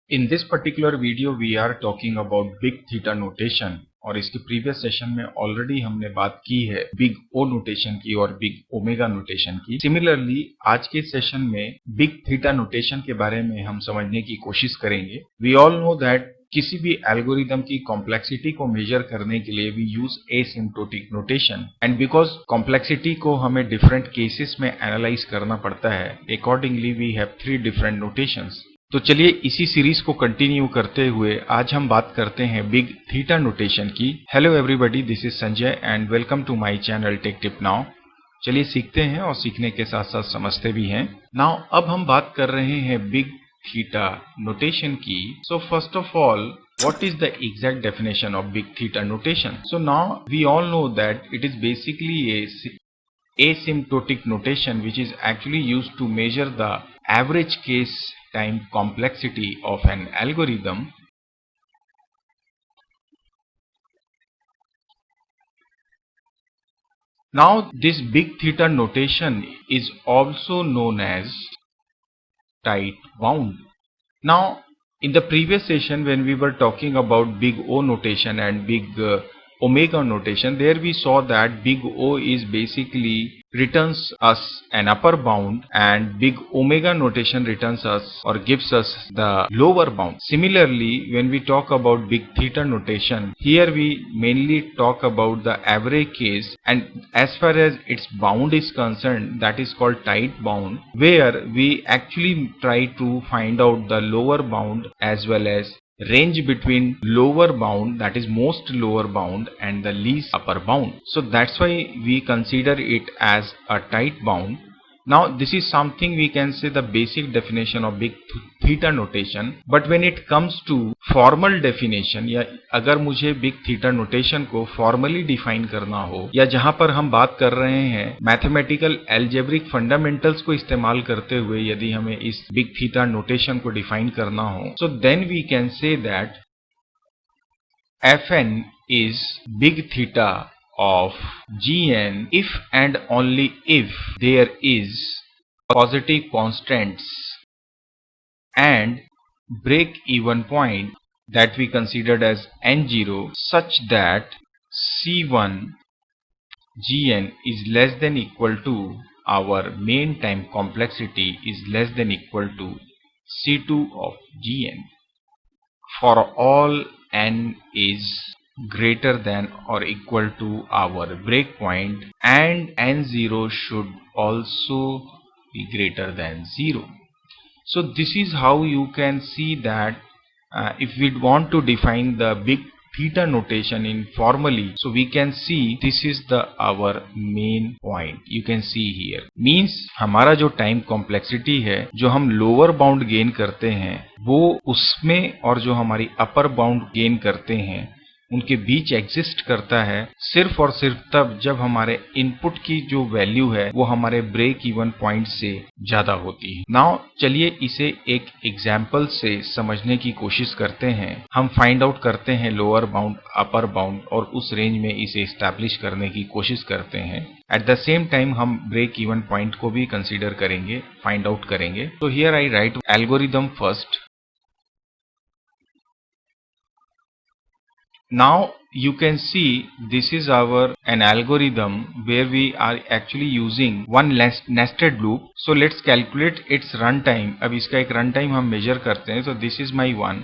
In this particular video we are talking about big theta notation और इसके previous session में already हमने बात की है बिग ओ नोटेशन की और बिग ओमेगा नोटेशन की। सिमिलरली आज के सेशन में बिग थीटा नोटेशन के बारे में हम समझने की कोशिश करेंगे। वी ऑल नो दैट किसी भी एल्गोरिदम की कॉम्प्लेक्सिटी को मेजर करने के लिए we use asymptotic notation and because complexity को हमें डिफरेंट केसेस में एनालाइज करना पड़ता है, accordingly we have 3 different notations. तो चलिए इसी सीरीज को कंटिन्यू करते हुए आज हम बात करते हैं बिग थीटा नोटेशन की। Hello everybody, this is Sanjay and welcome to my channel tech tip now. चलिए सीखते हैं और सीखने के साथ साथ समझते भी हैं। नाउ अब हम बात कर रहे हैं बिग थीटा नोटेशन की। So first of all, what is the exact definition of big theta notation? So now we all know that it is basically a asymptotic notation which is actually used to measure the average case time complexity of an algorithm. Now this big theta notation is also known as tight bound. Now in the previous session when we were talking about big O notation and big omega notation, there we saw that big O is basically returns us an upper bound and big omega notation returns us or gives us the lower bound. Similarly, when we talk about big theta notation, here we mainly talk about the average case, and as far as its bound is concerned, that is called tight bound, where we actually try to find out the lower bound as well as range between lower bound, that is most lower bound, and the least upper bound. So that's why we consider it as a tight bound. Now this is something we can say the basic definition of big theta notation, but when it comes to formal definition, या अगर मुझे big theta notation को formally define करना हो, या जहां पर हम बात कर रहे हैं mathematical algebraic fundamentals को इस्तेमाल करते हुए यदि हमें इस big theta notation को define करना हो, so then we can say that Fn is big theta of Gn if and only if there is positive constants and break even point that we considered as n0 such that C1 Gn is less than equal to our main time complexity is less than equal to C2 of Gn for all n is greater than or equal to our breakpoint, and n0 should also be greater than 0. So this is how you can see that if we want to define the big theta notation in formally, so we can see this is the our main point. You can see here means हमारा जो time complexity है जो हम lower bound gain करते हैं वो उसमें और जो हमारी अपर बाउंड गेन करते हैं उनके बीच एग्जिस्ट करता है सिर्फ और सिर्फ तब जब हमारे इनपुट की जो वैल्यू है वो हमारे ब्रेक इवन पॉइंट से ज्यादा होती है। नाउ चलिए इसे एक एग्जाम्पल से समझने की कोशिश करते हैं। हम फाइंड आउट करते हैं लोअर बाउंड, अपर बाउंड और उस रेंज में इसे एस्टैब्लिश करने की कोशिश करते हैं। एट द सेम टाइम हम ब्रेक इवन पॉइंट को भी कंसीडर करेंगे, फाइंड आउट करेंगे। तो here I right algorithm first. Now you can see this is an algorithm where we are actually using one nested loop. So let's calculate its runtime. अब इसका एक runtime हम measure करते हैं। So this is my 1.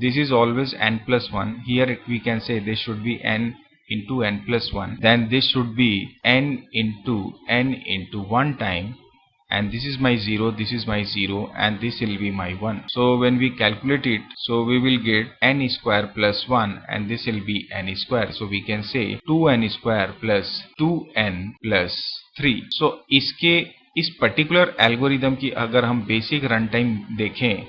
This is always n plus 1. Here we can say this should be n into n plus 1. Then this should be n into 1 time. And this is my 0, this is my 0, and this will be my 1. So when we calculate it, so we will get n square plus 1 and this will be n square. So we can say 2n square plus 2n plus 3. So इस particular algorithm की अगर हम basic runtime देखें,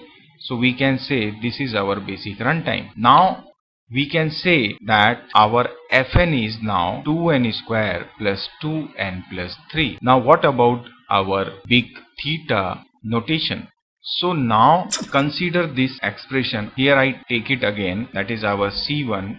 so we can say this is our basic runtime. Now we can say that our Fn is now 2n square plus 2n plus 3. Now what about our big theta notation? So now consider this expression. Here I take it again, that is our C1.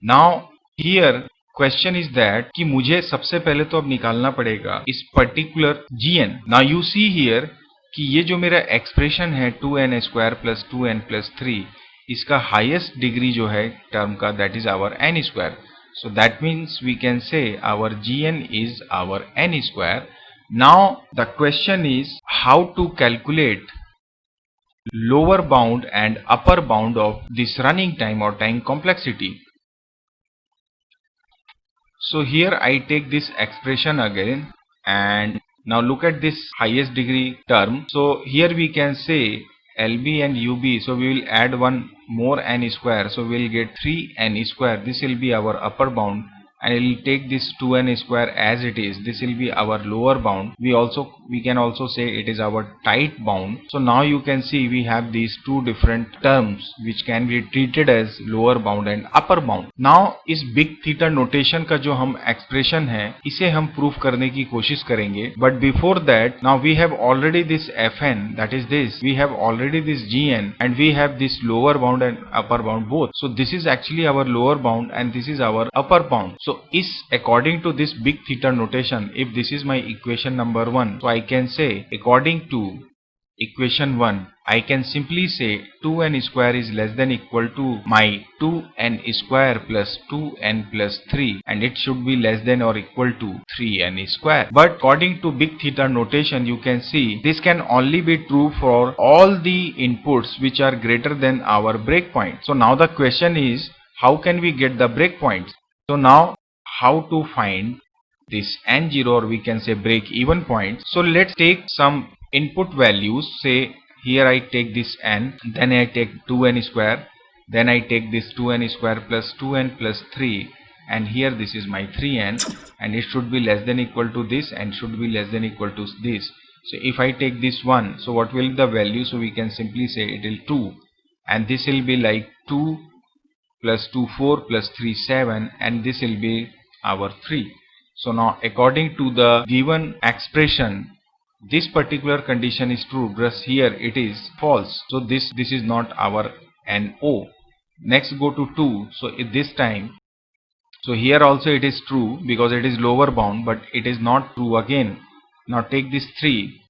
Now here question is that कि मुझे सबसे पहले तो अब निकालना पड़ेगा इस particular Gn. Now you see here कि ये जो मेरा एक्सप्रेशन है 2n square plus 2n plus 3, इसका हाईएस्ट डिग्री जो है टर्म का, that is our n square. So that means we can say our Gn is our n square. Now the question is how to calculate lower bound and upper bound of this running time or time complexity. So here I take this expression again, and now look at this highest degree term. So here we can say LB and UB, so we will add one more n square, so we will get 3n square. This will be our upper bound, and we will take this 2n square as it is. This will be our lower bound. We can also say it is our tight bound. So now you can see we have these two different terms which can be treated as lower bound and upper bound. Now इस big theta notation का जो हम expression है, इसे हम prove करने की कोशिश करेंगे. But before that, now we have already this fn, that is this. We have already this gn, and we have this lower bound and upper bound both. So this is actually our lower bound and this is our upper bound. So is according to this big theta notation, if this is my equation number 1, so I can say according to equation 1, I can simply say 2n square is less than equal to my 2n square plus 2n plus 3, and it should be less than or equal to 3n square. But according to big theta notation, you can see this can only be true for all the inputs which are greater than our breakpoint. So now the question is, how can we get the breakpoints? So now how to find this n0, or we can say break even point. So let's take some input values. Say here I take this n, then I take 2n square, then I take this 2n square plus 2n plus 3, and here this is my 3n, and it should be less than equal to this and should be less than equal to this. So if I take this 1, so what will be the value? So we can simply say it will 2, and this will be like 2 plus 2 4 plus 3 7, and this will be our 3. So now according to the given expression, this particular condition is true, but here it is false. So this is not our NO. Next go to 2. So at this time, so here also it is true because it is lower bound, but it is not true again. Now take this 3.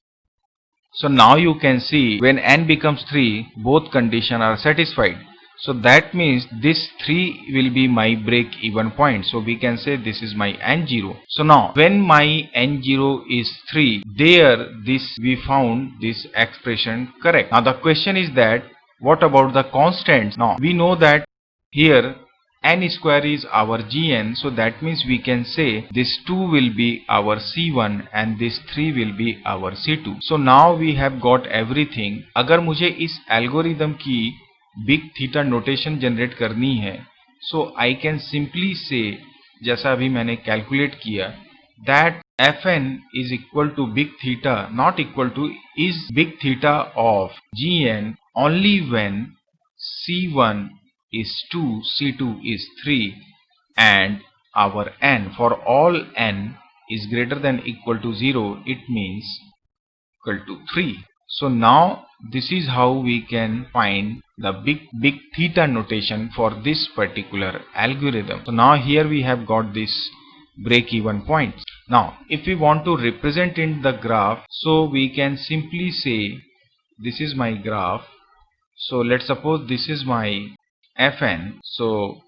So now you can see when n becomes 3, both conditions are satisfied. So that means this 3 will be my break even point. So we can say this is my n0. So now when my n0 is 3, there we found this expression correct. Now the question is that what about the constants? Now we know that here n square is our gn, so that means we can say this 2 will be our c1 and this 3 will be our c2. So now we have got everything. अगर मुझे इस algorithm की big theta notation generate करनी है, सो I can simply से, जैसा अभी मैंने कैलकुलेट किया, that fn is equal to big theta not equal to is big theta of gn only when c1 is 2, c2 is 3, and our n for all n is greater than equal to 0, it means equal to 3. So now this is how we can find the big theta notation for this particular algorithm. So now here we have got this break even point. Now if we want to represent in the graph, so we can simply say this is my graph. So let's suppose this is my fn, so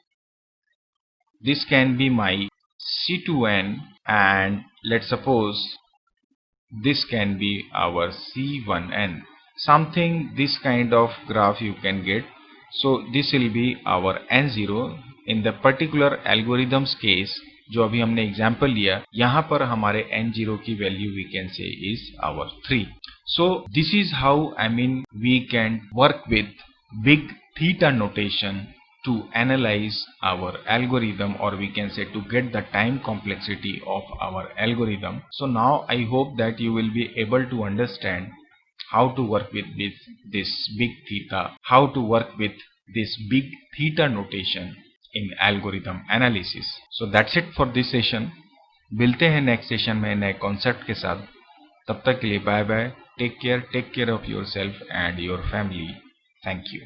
this can be my c2n, and let's suppose this can be our c1n, something this kind of graph you can get. So this will be our n0. in the particular algorithms case जो अभी हमने example लिया, यहाँ पर हमारे n0 की value we can say is our 3. So this is how we can work with big theta notation to analyze our algorithm, or we can say to get the time complexity of our algorithm. So now I hope that you will be able to understand how to work with this big theta, how to work with this big theta notation in algorithm analysis. So that's it for this session. मिलते हैं next session में नए concept के साथ. तब तक के लिए bye bye. Take care of yourself and your family. Thank you.